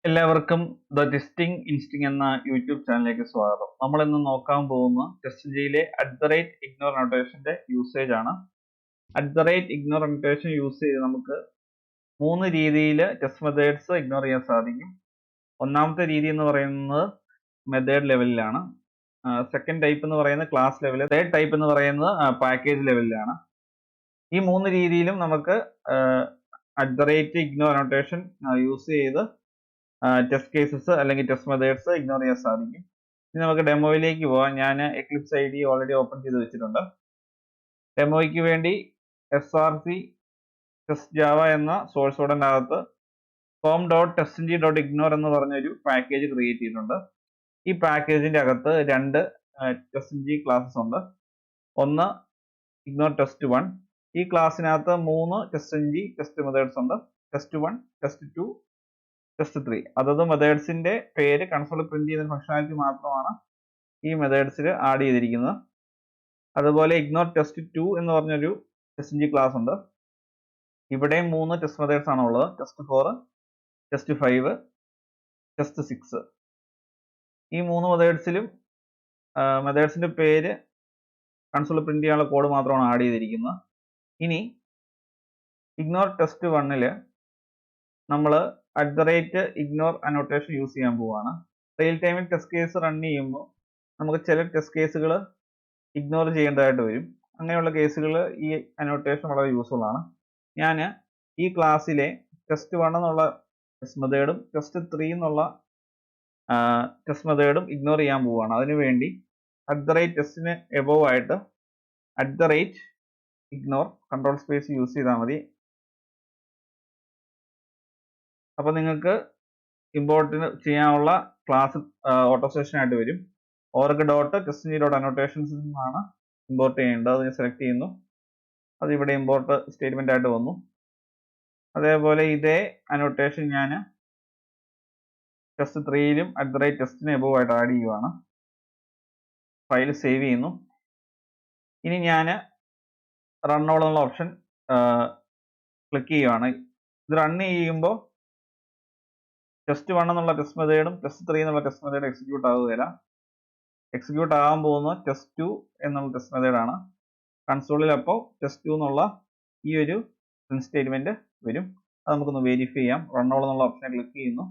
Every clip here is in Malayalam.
എല്ലാവർക്കും ദ ടെസ്റ്റിംഗ് ഇൻസ്റ്റിങ് എന്ന യൂട്യൂബ് ചാനലിലേക്ക് സ്വാഗതം. നമ്മൾ ഇന്ന് നോക്കാൻ പോകുന്ന ടെസ്റ്റ്ജിയിലെ @ignore അനോട്ടേഷന്റെ യൂസേജ് ആണ്. @ignore അനോട്ടേഷൻ യൂസ് ചെയ്ത് നമുക്ക് 3 രീതിയിൽ ടെസ്റ്റ് മെത്തേഡ്സ് ഇഗ്നോർ ചെയ്യാൻ സാധിക്കും. ഒന്നാമത്തെ രീതി എന്ന് പറയുന്നത് മെത്തേഡ് ലെവലിലാണ്. സെക്കൻഡ് ടൈപ്പ് എന്ന് പറയുന്നത് ക്ലാസ് ലെവൽ, തേർഡ് ടൈപ്പ് എന്ന് പറയുന്നത് പാക്കേജ് ലെവലിലാണ്. ഈ 3 രീതിയിലും നമുക്ക് @ignore അനോട്ടേഷൻ യൂസ് ചെയ്ത് ടെസ്റ്റ് കേസസ് അല്ലെങ്കിൽ ടെസ്റ്റ് മെത്തേഡ്സ് ഇഗ്നോർ ചെയ്യാൻ സാധിക്കും. ഇനി നമുക്ക് ഡെമോയിലേക്ക് പോകാം. ഞാൻ എക്ലിപ്സ് ID ഓൾറെഡി ഓപ്പൺ ചെയ്ത് വെച്ചിട്ടുണ്ട്. ഡെമോയ്ക്ക് വേണ്ടി src ടെസ്റ്റ് ജാവ എന്ന സോഴ്സ് കോഡിന്റെ അകത്ത് com.testng.ignore എന്ന് പറഞ്ഞൊരു പാക്കേജ് ക്രിയേറ്റ് ചെയ്തിട്ടുണ്ട്. ഈ പാക്കേജിന്റെ അകത്ത് രണ്ട് TestNG ക്ലാസ്സസ് ഉണ്ട്. ഒന്ന് ignore test1. ഈ ക്ലാസ്സിനകത്ത് 3 TestNG ടെസ്റ്റ് മെത്തേഡ്സ് ഉണ്ട്. test1, test2, test3. അതത് മെത്തേഡ്സിന്റെ പേര് കൺസോളിൽ പ്രിന്റ് ചെയ്യുന്ന ഫംഗ്ഷനാലിറ്റി മാത്രമാണ് ഈ മെത്തേഡ്സിൽ ആഡ് ചെയ്തിരിക്കുന്നത്. അതുപോലെ ignore test2 എന്ന് പറഞ്ഞൊരു TestNG ക്ലാസ് ഉണ്ട്. ഇവിടെ 3 ടെസ്റ്റ് മെത്തേഡ്സ് ആണ് ഉള്ളത്. test4, test5, test6. ഈ 3 മെത്തേഡ്സിലും മെത്തേഡ്സിന്റെ പേര് കൺസോളിൽ പ്രിന്റ് ചെയ്യാനുള്ള കോഡ് മാത്രമാണ് ആഡ് ചെയ്തിരിക്കുന്നത്. ഇനി ignore test1 നമ്മൾ @ignore അനോട്ടേഷൻ യൂസ് ചെയ്യാൻ പോവാണ്. റിയൽ ടൈമിൽ ടെസ്റ്റ് കേസ് റൺ ചെയ്യുമ്പോൾ നമുക്ക് ചില ടെസ്റ്റ് കേസുകൾ ഇഗ്നോർ ചെയ്യേണ്ടതായിട്ട് വരും. അങ്ങനെയുള്ള കേസുകൾ ഈ അനോട്ടേഷൻ വളരെ യൂസ്ഫുൾ ആണ്. ഞാൻ ഈ ക്ലാസ്സിലെ test1 എന്നുള്ള ടെസ്റ്റ് മെത്തേഡും test3 എന്നുള്ള ടെസ്റ്റ് മെത്തേഡും ഇഗ്നോർ ചെയ്യാൻ പോവുകയാണ്. അതിനുവേണ്ടി @testന് എബോവ് ആയിട്ട് @ignore കൺട്രോൾ സ്പേസ് യൂസ് ചെയ്താൽ മതി. അപ്പോൾ നിങ്ങൾക്ക് ഇമ്പോർട്ട് ചെയ്യാനുള്ള ക്ലാസ് ഓട്ടോസ്റ്റേഷൻ ആയിട്ട് വരും. org.testng.annotations എന്നാണ് ഇമ്പോർട്ട് ചെയ്യേണ്ടത്. അത് സെലക്ട് ചെയ്യുന്നു. അത് ഇവിടെ ഇമ്പോർട്ട് സ്റ്റേറ്റ്മെന്റ് ആയിട്ട് വന്നു. അതേപോലെ ഇതേ അനോട്ടേഷൻ ഞാൻ test3യിലും @testന് എബോവ് ആയിട്ട് ആഡ് ചെയ്യുവാണ്. ഫയൽ സേവ് ചെയ്യുന്നു. ഇനി ഞാൻ റൺ ഓൾ എന്നുള്ള ഓപ്ഷൻ ക്ലിക്ക് ചെയ്യുവാണ്. ഇത് റൺ ചെയ്യുമ്പോൾ test1 എന്നുള്ള ടെസ്റ്റ് മെത്തേഡും test3 എന്നുള്ള ടെസ്റ്റ് മെത്തേഡും എക്സിക്യൂട്ട് ആവുകയില്ല. എക്സിക്യൂട്ട് ആകാൻ പോകുന്ന test2 എന്നുള്ള ടെസ്റ്റ് മെത്തേഡാണ്. കൺസോളിൽ അപ്പോൾ test2 എന്നുള്ള ഈ ഒരു പ്രിന്റ് സ്റ്റേറ്റ്മെന്റ് വരും. അത് നമുക്കൊന്ന് വെരിഫൈ ചെയ്യാം. റൺ ഓൾ എന്നുള്ള ഓപ്ഷനെ ക്ലിക്ക് ചെയ്യുന്നു.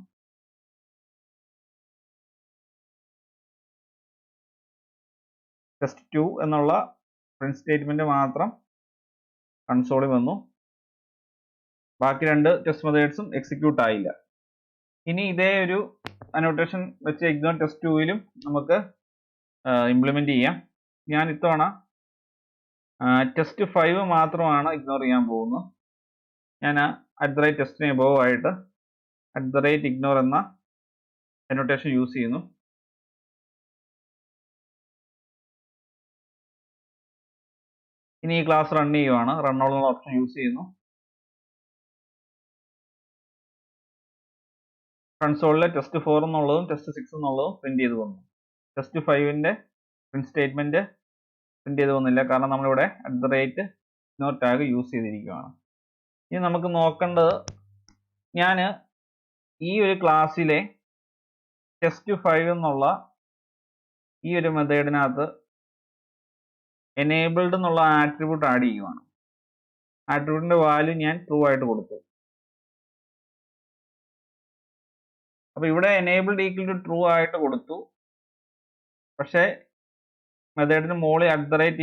test2 എന്നുള്ള പ്രിന്റ് സ്റ്റേറ്റ്മെന്റ് മാത്രം കൺസോളിൽ വന്നു. ബാക്കി രണ്ട് ടെസ്റ്റ് മെത്തേഡ്സും എക്സിക്യൂട്ട് ആയില്ല. ഇനി ഇതേ ഒരു അനോട്ടേഷൻ വെച്ച് ignore test2യിലും നമുക്ക് ഇംപ്ലിമെന്റ് ചെയ്യാം. ഞാൻ ഇത്തവണ test5 മാത്രമാണ് ഇഗ്നോർ ചെയ്യാൻ പോകുന്നത്. ഞാൻ @testന് എബോവ് ആയിട്ട് @ignore എന്ന അനോട്ടേഷൻ യൂസ് ചെയ്യുന്നു. ഇനി ഈ ക്ലാസ് റൺ ചെയ്യുവാണ്. റൺ ഓൾ എന്നുള്ള ഓപ്ഷൻ യൂസ് ചെയ്യുന്നു. കൺസോളിൽ test4 എന്നുള്ളതും test6 എന്നുള്ളതും പ്രിന്റ് ചെയ്ത് വന്നു. test5ന്റെ പ്രിന്റ് സ്റ്റേറ്റ്മെന്റ് പ്രിന്റ് ചെയ്ത് വന്നില്ല, കാരണം നമ്മളിവിടെ @ignore ടാഗ് യൂസ് ചെയ്തിരിക്കുകയാണ്. ഇനി നമുക്ക് നോക്കേണ്ടത്, ഞാൻ ഈ ഒരു ക്ലാസ്സിലെ test5 എന്നുള്ള ഈ ഒരു മെത്തേഡിനകത്ത് enabled എന്നുള്ള ആട്രിബ്യൂട്ട് ആഡ് ചെയ്യുവാണ്. ആട്രിബ്യൂട്ടിന്റെ വാല്യൂ ഞാൻ ട്രൂ ആയിട്ട് കൊടുത്തു. അപ്പൊ ഇവിടെ enabled equal to ട്രൂ ആയിട്ട് കൊടുത്തു. പക്ഷേ മെത്തേഡിന് മുകളിൽ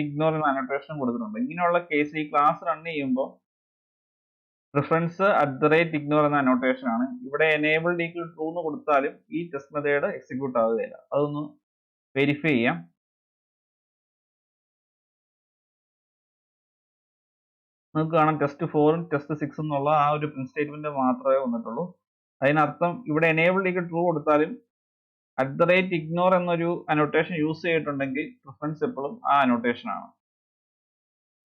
@ignore എന്ന അനോട്ടേഷൻ കൊടുത്തിട്ടുണ്ട്. ഇങ്ങനെയുള്ള കേസ് ഈ ക്ലാസ് റൺ ചെയ്യുമ്പോൾ പ്രിഫറൻസ് @ignore എന്ന അനോട്ടേഷൻ ആണ്. ഇവിടെ enabled equal to ട്രൂ എന്ന് കൊടുത്താലും ഈ ടെസ്റ്റ് മെത്തേഡ് എക്സിക്യൂട്ട് ആവുകയില്ല. അതൊന്ന് വെരിഫൈ ചെയ്യാം. നമുക്ക് കാണാം test4ഉം test6 എന്നുള്ള ആ ഒരു പ്രിന്റ് സ്റ്റേറ്റ്മെന്റ് മാത്രമേ വന്നിട്ടുള്ളൂ. അതിനർത്ഥം ഇവിടെ enabled equal to ട്രൂ കൊടുത്താലും @ignore എന്നൊരു അനോട്ടേഷൻ യൂസ് ചെയ്തിട്ടുണ്ടെങ്കിൽ പ്രിഫറൻസ് എപ്പോഴും ആ അനോട്ടേഷൻ ആണ്.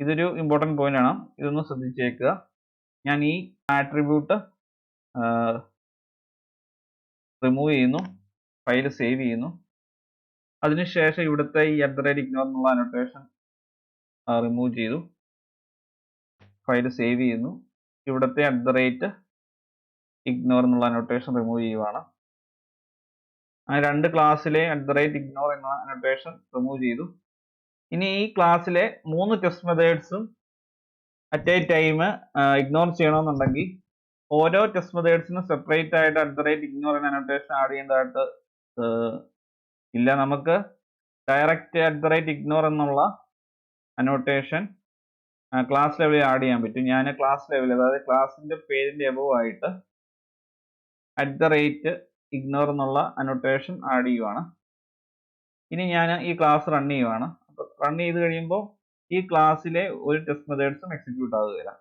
ഇതൊരു ഇമ്പോർട്ടന്റ് പോയിന്റ് ആണ്. ഇതൊന്ന് ശ്രദ്ധിച്ചേക്കുക. ഞാൻ ഈ ആട്രിബ്യൂട്ട് റിമൂവ് ചെയ്യുന്നു. ഫയൽ സേവ് ചെയ്യുന്നു. അതിനുശേഷം ഇവിടുത്തെ ഈ @ignore എന്നുള്ള അനോട്ടേഷൻ റിമൂവ് ചെയ്തു. ഫയൽ സേവ് ചെയ്യുന്നു. ഇവിടുത്തെ ഇഗ്നോർ എന്നുള്ള അനോട്ടേഷൻ റിമൂവ് ചെയ്യുവാണ്. ആ രണ്ട് ക്ലാസ്സിലെ @ignore എന്ന അനോട്ടേഷൻ റിമൂവ് ചെയ്തു. ഇനി ഈ ക്ലാസ്സിലെ 3 ടെസ്റ്റ് മെത്തേഡ്സും അറ്റ് എ ടൈം ഇഗ്നോർ ചെയ്യണമെന്നുണ്ടെങ്കിൽ ഓരോ ടെസ്റ്റ് മെത്തേഡ്സിനും സെപ്പറേറ്റ് ആയിട്ട് @ignore എന്ന അനോട്ടേഷൻ ആഡ് ചെയ്യേണ്ടതായിട്ട് ഇല്ല. നമുക്ക് ഡയറക്റ്റ് @ignore എന്നുള്ള അനോട്ടേഷൻ ക്ലാസ് ലെവലിൽ ആഡ് ചെയ്യാൻ പറ്റും. ഞാൻ ക്ലാസ് ലെവൽ, അതായത് ക്ലാസിന്റെ പേരിന്റെ എബോവ് ആയിട്ട് @ignore എന്നുള്ള അനോട്ടേഷൻ ആഡ് ചെയ്യുവാണ്. ഇനി ഞാൻ ഈ ക്ലാസ് റൺ ചെയ്യുവാണ്. അപ്പോൾ റൺ ചെയ്ത് കഴിയുമ്പോൾ ഈ ക്ലാസ്സിലെ ഒരു ടെസ്റ്റ് മെത്തേഡ്സും എക്സിക്യൂട്ട് ആവുകയില്ല.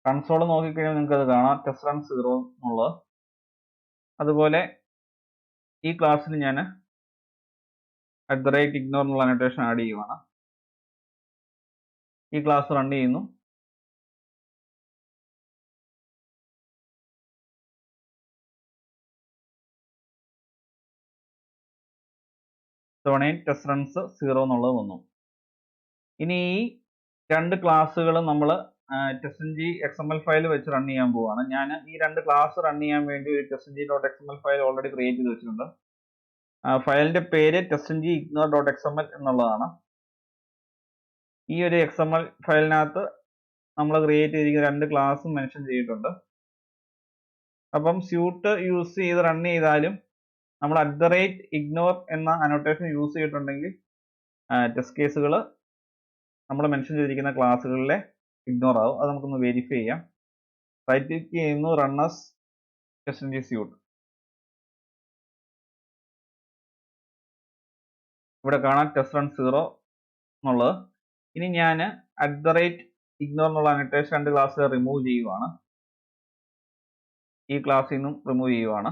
കൺസോൾ നോക്കിക്കഴിഞ്ഞാൽ നിങ്ങൾക്ക് അത് കാണാം, ടെസ്റ്റ് റൺ 0 എന്നുള്ളത്. അതുപോലെ ഈ ക്ലാസ്സിൽ ഞാൻ @ignore എന്നുള്ള അനോട്ടേഷൻ ആഡ് ചെയ്യുവാണ്. ഈ ക്ലാസ് റൺ ചെയ്യുന്നു. തവണയും ടെസ്റ്റ് റൺസ് 0 എന്നുള്ളത് വന്നു. ഇനി ഈ രണ്ട് ക്ലാസ്സുകളും നമ്മൾ TestNG XML ഫയൽ വെച്ച് റൺ ചെയ്യാൻ പോവുകയാണ്. ഞാൻ ഈ രണ്ട് ക്ലാസ് റൺ ചെയ്യാൻ വേണ്ടി ഒരു TestNG.xml ഫയൽ ഓൾറെഡി ക്രിയേറ്റ് ചെയ്ത് വെച്ചിട്ടുണ്ട്. ഫയലിന്റെ പേര് TestNG എന്നുള്ളതാണ്. ഈ ഒരു XML ഫയലിനകത്ത് നമ്മൾ ക്രിയേറ്റ് ചെയ്തിരിക്കുന്ന രണ്ട് ക്ലാസ്സും മെൻഷൻ ചെയ്തിട്ടുണ്ട്. അപ്പം സ്യൂട്ട് യൂസ് ചെയ്ത് റൺ ചെയ്താലും നമ്മൾ @ignore എന്ന അനോട്ടേഷൻ യൂസ് ചെയ്തിട്ടുണ്ടെങ്കിൽ ടെസ്റ്റ് കേസുകൾ നമ്മൾ മെൻഷൻ ചെയ്തിരിക്കുന്ന ക്ലാസ്സുകളിലെ ഇഗ്നോർ ആവും. അത് നമുക്കൊന്ന് വെരിഫൈ ചെയ്യാം. റൈറ്റ് ക്ലിക്ക് ചെയ്യുന്നു, റൺ ആസ് TestNG സ്യൂട്ട്. ഇവിടെ കാണാം ടെസ്റ്റ് റൺ 0 എന്നുള്ളത്. ഇനി ഞാൻ @ignore എന്നുള്ള അനോട്ടേഷൻ രണ്ട് ക്ലാസ് റിമൂവ് ചെയ്യുവാണ്. ഈ ക്ലാസ്സിൽ നിന്നും റിമൂവ് ചെയ്യുവാണ്.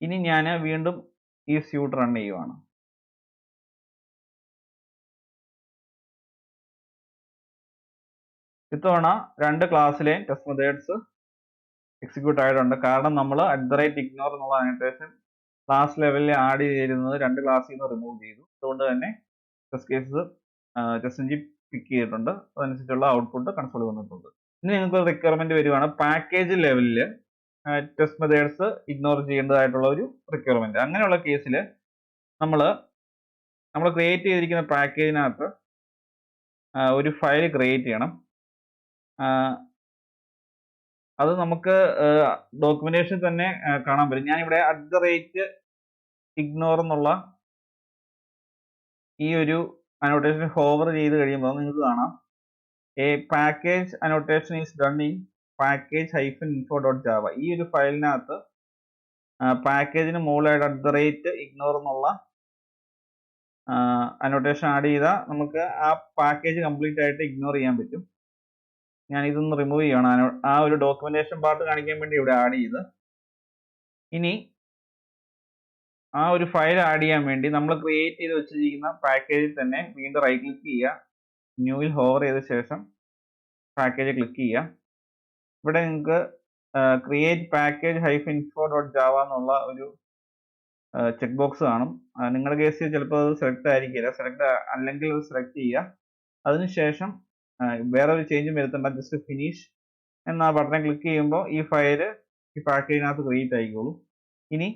ഇനി ഞാൻ വീണ്ടും ഈ സ്യൂട്ട് റൺ ചെയ്യുവാണ്. ഇത്തവണ രണ്ട് ക്ലാസ്സിലെയും ടെസ്റ്റ് മെത്തേഡ്സ് എക്സിക്യൂട്ട് ആയിട്ടുണ്ട്. കാരണം നമ്മൾ @ignore എന്നുള്ള അനോട്ടേഷൻ ക്ലാസ് ലെവലിൽ ആഡ് ചെയ്തിരുന്നത് രണ്ട് ക്ലാസ്സിൽ നിന്ന് റിമൂവ് ചെയ്തു. അതുകൊണ്ട് തന്നെ ടെസ്റ്റ് കേസസ് TestNG പിക്ക് ചെയ്തിട്ടുണ്ട്. അതനുസരിച്ചുള്ള ഔട്ട്പുട്ട് കൺസോളിൽ വന്നിട്ടുണ്ട്. ഇനി നിങ്ങൾക്ക് റിക്വയർമെന്റ് വരുവാണ് പാക്കേജ് ലെവലിൽ ടെസ്റ്റ് മെത്തേഡ്സ് ഇഗ്നോർ ചെയ്യേണ്ടതായിട്ടുള്ള ഒരു റിക്വയർമെന്റ്. അങ്ങനെയുള്ള കേസിൽ നമ്മൾ ക്രിയേറ്റ് ചെയ്തിരിക്കുന്ന പാക്കേജിനകത്ത് ഒരു ഫയൽ ക്രിയേറ്റ് ചെയ്യണം. അത് നമുക്ക് ഡോക്യുമെന്റേഷൻ തന്നെ കാണാൻ പറ്റും. ഞാനിവിടെ @ignore എന്നുള്ള ഈ ഒരു അനോട്ടേഷൻ ഹോവർ ചെയ്ത് കഴിയുമ്പോൾ നിങ്ങൾക്ക് കാണാം A package annotation is done in package-info.java. ഈ ഒരു ഫയലിനകത്ത് പാക്കേജിന് മുകളിലായിട്ട് @ignore എന്നുള്ള അനോട്ടേഷൻ ആഡ് ചെയ്താൽ നമുക്ക് ആ പാക്കേജ് കംപ്ലീറ്റ് ആയിട്ട് ഇഗ്നോർ ചെയ്യാൻ പറ്റും. ഞാൻ ഇതൊന്ന് റിമൂവ് ചെയ്യണം. ആ ഒരു ഡോക്യുമെന്റേഷൻ പാർട്ട് കാണിക്കാൻ വേണ്ടി ഇവിടെ ആഡ് ചെയ്ത്. ഇനി ആ ഒരു ഫയൽ ആഡ് ചെയ്യാൻ വേണ്ടി നമ്മൾ ക്രിയേറ്റ് ചെയ്ത് വെച്ചിരിക്കുന്ന പാക്കേജിൽ തന്നെ വീണ്ടും റൈറ്റ് ക്ലിക്ക് ചെയ്യുക, ന്യൂവിൽ ഹോവർ ചെയ്ത ശേഷം പാക്കേജ് ക്ലിക്ക് ചെയ്യുക. ഇവിടെ നിങ്ങൾക്ക് ക്രിയേറ്റ് package-info.java എന്നുള്ള ഒരു ചെക്ക് ബോക്സ് കാണും. നിങ്ങളുടെ കേസിൽ ചിലപ്പോൾ അത് സെലക്ട് ആയിരിക്കില്ല. സെലക്ട് അല്ലെങ്കിൽ അത് സെലക്ട് ചെയ്യുക. അതിനുശേഷം വേറെ ഒരു ചേഞ്ചും വരുത്തണ്ട, ജസ്റ്റ് ഫിനിഷ് എന്ന ബട്ടൺ ക്ലിക്ക് ചെയ്യുമ്പോൾ ഈ ഫയൽ ഈ പാക്കേജിനകത്ത് ക്രിയേറ്റ് ആയിക്കോളും. ഇനി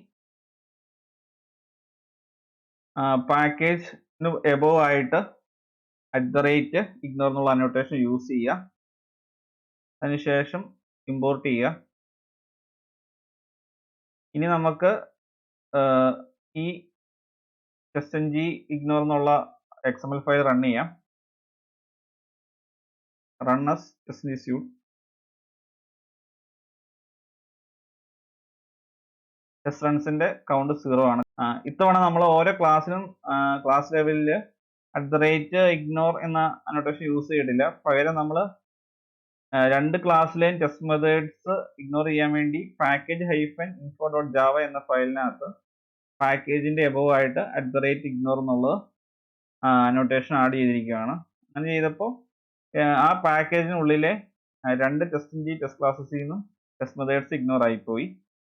പാക്കേജിന് എബോവ് ആയിട്ട് @ignore എന്നുള്ള അനോട്ടേഷൻ യൂസ് ചെയ്യുക. അതിനുശേഷം ഇമ്പോർട്ട് ചെയ്യുക. ഇനി നമുക്ക് ഈ TestNG ignore എന്നുള്ള XML ഫയൽ റൺ ചെയ്യാം. Run as TestNG suite. Test റൺസിന്റെ കൗണ്ട് 0 ആണ്. ഇത്തവണ നമ്മൾ ഓരോ ക്ലാസ്സിലും ക്ലാസ് ലെവലിൽ @ignore എന്ന അനോട്ടേഷൻ യൂസ് ചെയ്തിട്ടില്ല. പകരം നമ്മൾ രണ്ട് ക്ലാസ്സിലെയും ടെസ്റ്റ് മെത്തേഡ്സ് ഇഗ്നോർ ചെയ്യാൻ വേണ്ടി package-info.java എന്ന ഫയലിനകത്ത് പാക്കേജിന്റെ എബോവ് ആയിട്ട് @ignore എന്നുള്ളത് അനോട്ടേഷൻ ആഡ് ചെയ്തിരിക്കുകയാണ്. അങ്ങനെ ചെയ്തപ്പോൾ ആ പാക്കേജിനുള്ളിലെ രണ്ട് TestNG ടെസ്റ്റ് ക്ലാസ്സസിൽ നിന്നും ടെസ്റ്റ് മെത്തേഡ്സ് ഇഗ്നോർ ആയിപ്പോയി.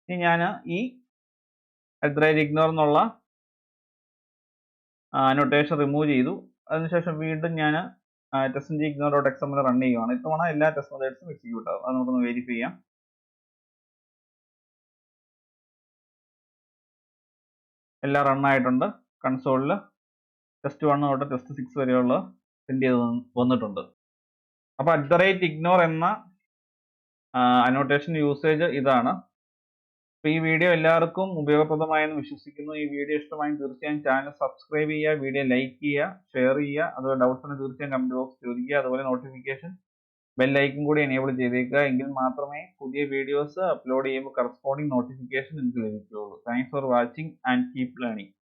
ഇനി ഞാൻ ഈ @ignore എന്നുള്ള അനോട്ടേഷൻ റിമൂവ് ചെയ്തു. അതിനുശേഷം വീണ്ടും ഞാൻ TestNG ignore.xml റൺ ചെയ്യുവാണ്. ഇത്തവണ എല്ലാ ടെസ്റ്റ് മെത്തേഡ്സും എക്സിക്യൂട്ട് ആകും. അത് നമുക്കൊന്ന് വെരിഫൈ ചെയ്യാം. എല്ലാം റൺ ആയിട്ടുണ്ട്. കൺസോളിൽ test1 തൊട്ട് test6 വരെയുള്ള പ്രിന്റ് ചെയ്ത് വന്നിട്ടുണ്ട്. അപ്പോൾ @ignore എന്ന അനോട്ടേഷൻ യൂസേജ് ഇതാണ്. അപ്പോൾ ഈ വീഡിയോ എല്ലാവർക്കും ഉപയോഗപ്രദമായെന്ന് വിശ്വസിക്കുന്നു. ഈ വീഡിയോ ഇഷ്ടമായി തീർച്ചയായും ചാനൽ സബ്സ്ക്രൈബ് ചെയ്യുക, വീഡിയോ ലൈക്ക് ചെയ്യുക, ഷെയർ ചെയ്യുക. അതുപോലെ ഡൗട്ട്സ് ഉണ്ടെങ്കിൽ തീർച്ചയായും കമന്റ് ബോക്സ് ചോദിക്കുക. അതുപോലെ നോട്ടിഫിക്കേഷൻ ബെല്ലൈക്കൺ കൂടി എനേബിൾ ചെയ്തേക്കുക. എങ്കിൽ മാത്രമേ പുതിയ വീഡിയോസ് അപ്ലോഡ് ചെയ്യുമ്പോൾ കറസ്പോണ്ടിങ് നോട്ടിഫിക്കേഷൻ നിങ്ങൾക്ക് ലഭിക്കുകയുള്ളൂ. Thanks for watching and keep learning.